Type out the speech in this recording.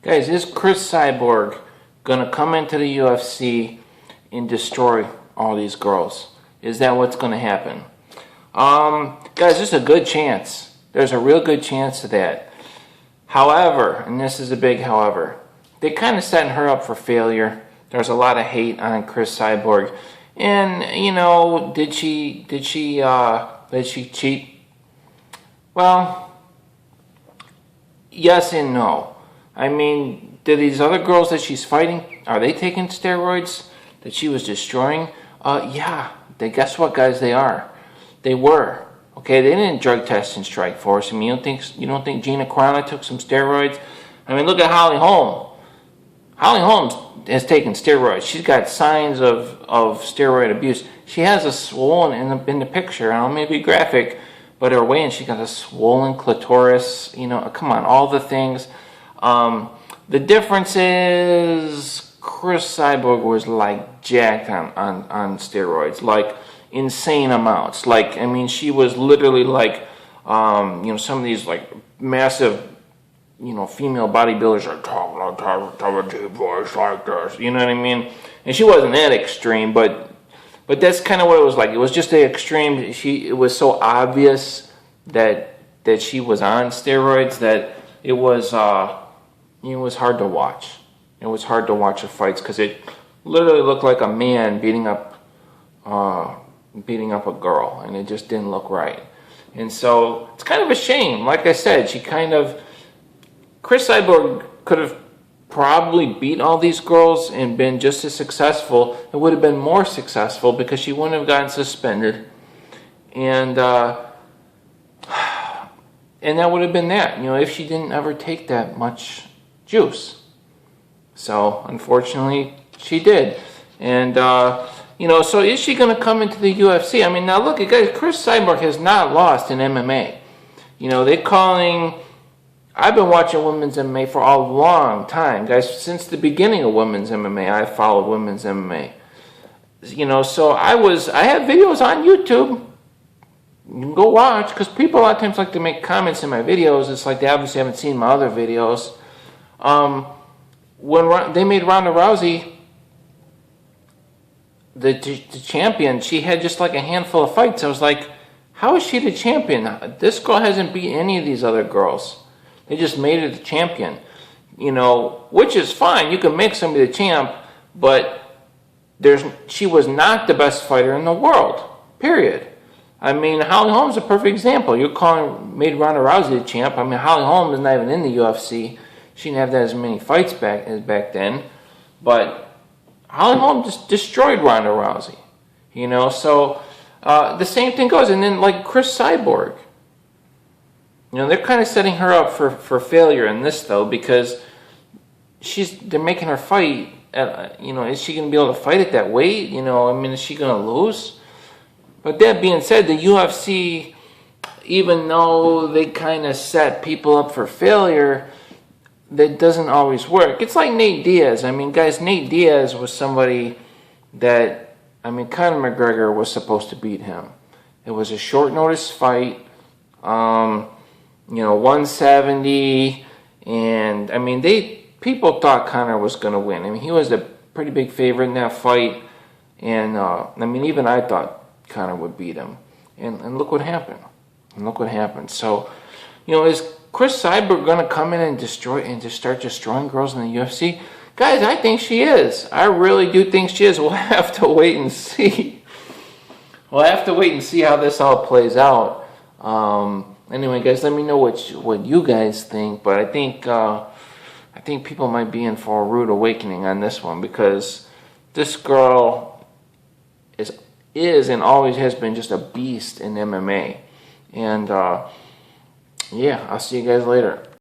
Guys, is Chris Cyborg gonna come into the UFC and destroy all these girls? Is that what's gonna happen? Guys, there's a good chance. There's a real good chance of that. However, and this is a big however, they kind of setting her up for failure. There's a lot of hate on Chris Cyborg. And, you know, did she cheat? Well, yes and no. I mean, do these other girls that she's fighting, are they taking steroids that she was destroying? Yeah. Guess what, guys? They are. They were. Okay, they didn't drug test in Strikeforce. I mean, you don't think Gina Carano took some steroids? I mean, look at Holly Holm. Holly Holm has taken steroids. She's got signs of steroid abuse. She has a swollen in the picture. I don't know, maybe graphic, but her weigh-in, she got a swollen clitoris. You know, come on, all the things. The difference is Chris Cyborg was like jacked on steroids, like insane amounts. Like, I mean, she was literally like, you know, some of these like massive, you know, female bodybuilders are talking a deep voice like this. You know what I mean? And she wasn't that extreme, but that's kind of what it was like. It was just the extreme. It was so obvious that she was on steroids that it was hard to watch. It was hard to watch her fights because it literally looked like a man beating up a girl, and it just didn't look right. And so it's kind of a shame. Like I said, Chris Cyborg could have probably beat all these girls and been just as successful. It would have been more successful because she wouldn't have gotten suspended, and that would have been that. You know, if she didn't ever take that much juice. So unfortunately, she did. And you know, so is she going to come into the UFC? I mean, now look, guys, Chris Cyborg has not lost in MMA. You know, I've been watching women's MMA for a long time, guys. Since the beginning of women's MMA, I followed women's MMA. You know, so I have videos on YouTube. You can go watch, because people a lot of times like to make comments in my videos. It's like they obviously haven't seen my other videos. When they made Ronda Rousey the champion, she had just like a handful of fights. I was like, how is she the champion? This girl hasn't beat any of these other girls. They just made her the champion. You know, which is fine. You can make somebody the champ, but she was not the best fighter in the world, period. I mean, Holly Holm's a perfect example. You're made Ronda Rousey the champ. I mean, Holly Holm is not even in the UFC. She didn't have that as many fights back then. But Holly Holm just destroyed Ronda Rousey. You know, so the same thing goes. And then, like, Chris Cyborg. You know, they're kind of setting her up for failure in this, though, because they're making her fight. You know, is she going to be able to fight at that weight? You know, I mean, is she going to lose? But that being said, the UFC, even though they kind of set people up for failure, that doesn't always work. It's like Nate Diaz. I mean, guys, Nate Diaz was somebody that, I mean, Conor McGregor was supposed to beat him. It was a short notice fight, you know, 170, and I mean, people thought Conor was going to win. I mean, he was a pretty big favorite in that fight, and I mean, even I thought Conor would beat him, and look what happened. So, you know, is Chris Cyborg going to come in and just start destroying girls in the UFC? Guys, I think she is. I really do think she is. We'll have to wait and see. We'll have to wait and see how this all plays out. Anyway, guys, let me know what you guys think. But I think people might be in for a rude awakening on this one, because this girl is and always has been just a beast in MMA. And yeah, I'll see you guys later.